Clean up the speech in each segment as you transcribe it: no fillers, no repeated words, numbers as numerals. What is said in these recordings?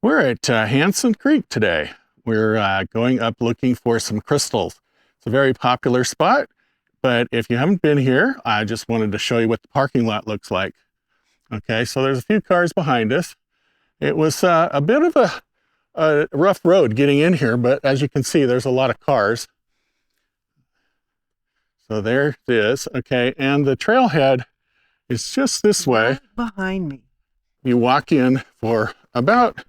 We're at Hansen Creek today. We're going up looking for some crystals. It's a very popular spot, but if you haven't been here, I just wanted to show you what the parking lot looks like. Okay, so there's a few cars behind us. It was a bit of a rough road getting in here, but as you can see, there's a lot of cars. So there it is. Okay, and the trailhead is just this way. Right behind me. You walk in for about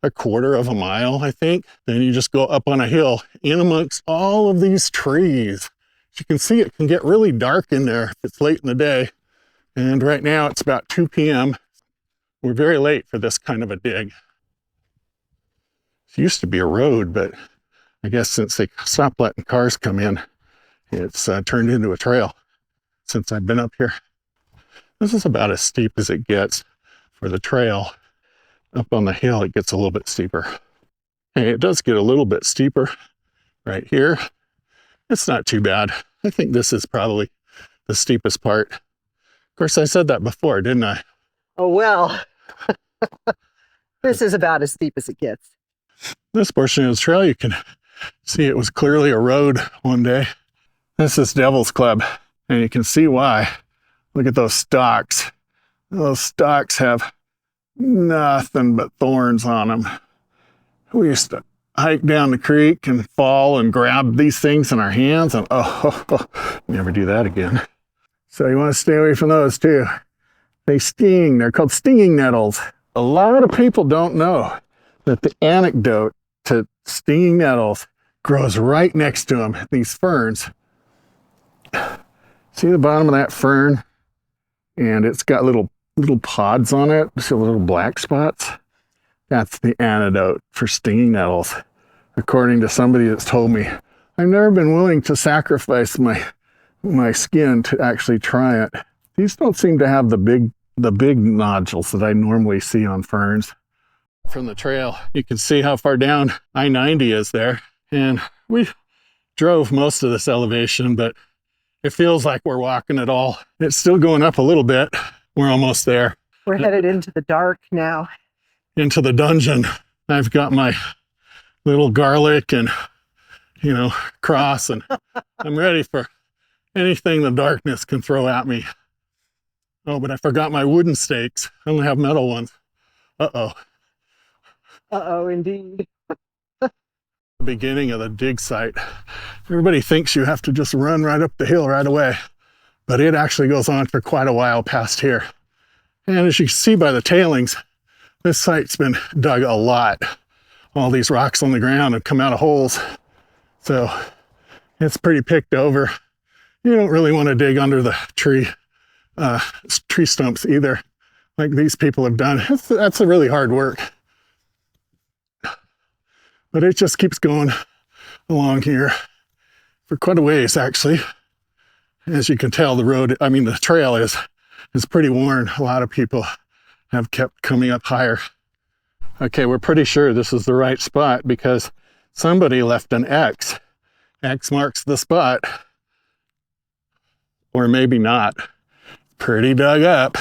a quarter of a mile, I think. Then you just go up on a hill in amongst all of these trees. As you can see, it can get really dark in there if it's late in the day. And right now it's about 2 p.m. We're very late for this kind of a dig. It used to be a road, but I guess since they stopped letting cars come in, it's turned into a trail since I've been up here. This is about as steep as it gets for the trail. Up on the hill, it gets a little bit steeper. Hey, it does get a little bit steeper right here. It's not too bad. I think this is probably the steepest part. Of course, I said that before, didn't I? Oh, well, this is about as steep as it gets. This portion of the trail, you can see it was clearly a road one day. This is Devil's Club, and you can see why. Look at those stalks. Those stalks have nothing but thorns on them. We used to hike down the creek and fall and grab these things in our hands and never do that again. So you want to stay away from those too. They sting. They're called stinging nettles. A lot of people don't know that the antidote to stinging nettles grows right next to them, these ferns. See the bottom of that fern? And it's got little pods on it, see little black spots? That's the antidote for stinging nettles, according to somebody that's told me. I've never been willing to sacrifice my skin to actually try it. These don't seem to have the big nodules that I normally see on ferns. From the trail, you can see how far down I-90 is there. And we drove most of this elevation, but it feels like we're walking it all. It's still going up a little bit. We're almost there. We're headed into the dark now. Into the dungeon. I've got my little garlic and, cross, and I'm ready for anything the darkness can throw at me. Oh, but I forgot my wooden stakes. I only have metal ones. Uh-oh. Uh-oh, indeed. The beginning of the dig site. Everybody thinks you have to just run right up the hill right away, but it actually goes on for quite a while past here. And as you can see by the tailings, this site's been dug a lot. All these rocks on the ground have come out of holes. So it's pretty picked over. You don't really want to dig under the tree stumps either, like these people have done. That's a really hard work. But it just keeps going along here for quite a ways, actually. As you can tell, the trail is pretty worn. A lot of people have kept coming up higher. Okay, we're pretty sure this is the right spot because somebody left an X. X marks the spot. Or maybe not. Pretty dug up.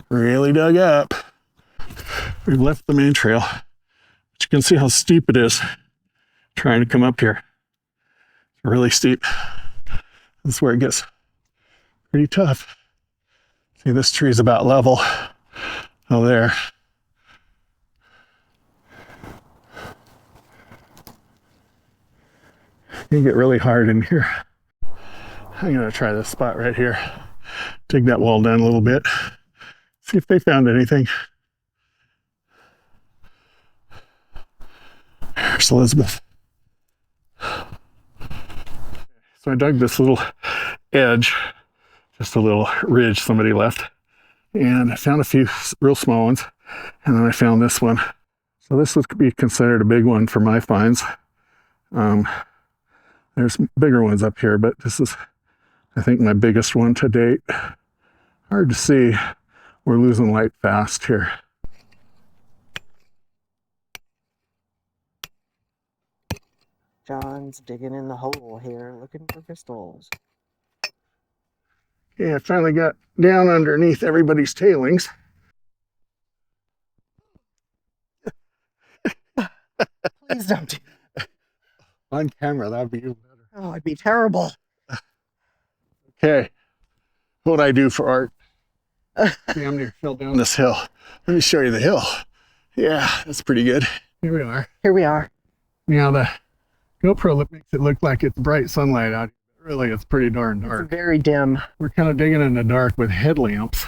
Really dug up. We've left the main trail. But you can see how steep it is trying to come up here. It's really steep. This is where it gets pretty tough. See, this tree is about level. Oh, there. You get really hard in here. I'm gonna try this spot right here. Dig that wall down a little bit. See if they found anything. There's Elizabeth. So I dug this little edge, just a little ridge somebody left, and I found a few real small ones, and then I found this one. So this would be considered a big one for my finds. There's bigger ones up here, but this is, I think, my biggest one to date. Hard to see. We're losing light fast here. John's digging in the hole here, looking for crystals. Okay, I finally got down underneath everybody's tailings. Please don't do On camera, that'd be even better. Oh, it'd be terrible. Okay, what'd I do for art? Damn near fell down this hill. Let me show you the hill. Yeah, that's pretty good. Here we are. Here we are. Now the GoPro makes it look like it's bright sunlight out here. Really, it's pretty darn dark. It's very dim. We're kind of digging in the dark with headlamps.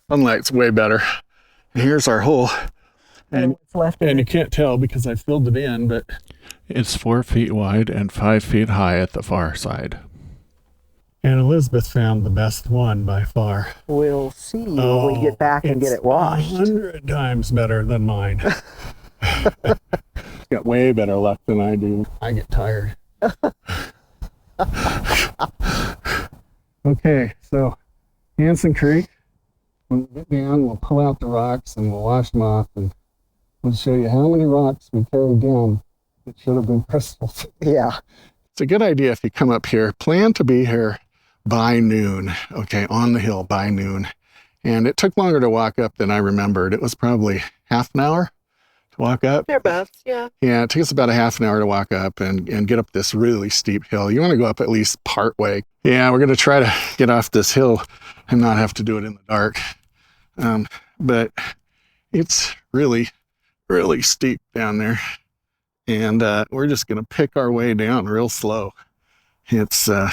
Sunlight's way better. And here's our hole. And what's left of you it. can't tell because I filled it in, but it's 4 feet wide and 5 feet high at the far side. And Elizabeth found the best one by far. We'll see when we get back and get it washed. 100 times better than mine. Got way better luck than I do. I get tired. Okay, so Hansen Creek. When we get down, we'll pull out the rocks and we'll wash them off, and we'll show you how many rocks we carried down that should have been crystals. Yeah. It's a good idea if you come up here, plan to be here by noon, okay, on the hill by noon. And it took longer to walk up than I remembered. It was probably half an hour to walk up. Thereabouts, yeah. Yeah, it took us about a half an hour to walk up and get up this really steep hill. You want to go up at least part way. Yeah, we're going to try to get off this hill and not have to do it in the dark. But it's really, really steep down there. And we're just going to pick our way down real slow. It's, I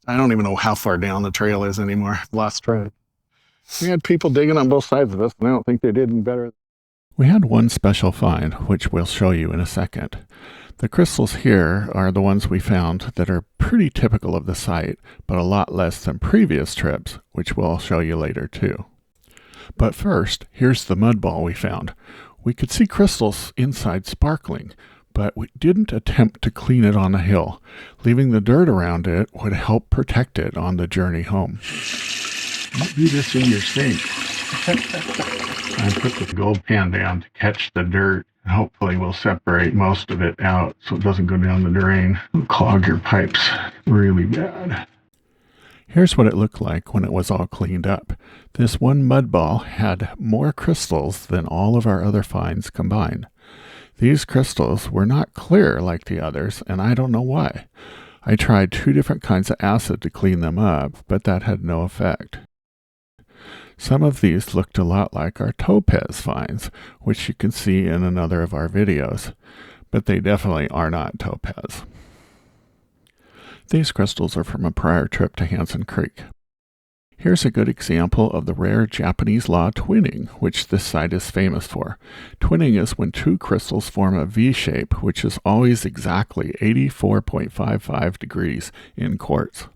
don't even know how far down the trail is anymore. I've lost track. We had people digging on both sides of us, and I don't think they did any better. We had one special find, which we'll show you in a second. The crystals here are the ones we found that are pretty typical of the site, but a lot less than previous trips, which we'll show you later too. But first, here's the mud ball we found. We could see crystals inside sparkling, but we didn't attempt to clean it on the hill. Leaving the dirt around it would help protect it on the journey home. Don't do this in your sink. I put the gold pan down to catch the dirt. Hopefully we'll separate most of it out so it doesn't go down the drain. It'll clog your pipes really bad. Here's what it looked like when it was all cleaned up. This one mud ball had more crystals than all of our other finds combined. These crystals were not clear like the others, and I don't know why. I tried 2 different kinds of acid to clean them up, but that had no effect. Some of these looked a lot like our topaz finds, which you can see in another of our videos, but they definitely are not topaz. These crystals are from a prior trip to Hansen Creek. Here's a good example of the rare Japanese law twinning, which this site is famous for. Twinning is when 2 crystals form a V shape, which is always exactly 84.55 degrees in quartz.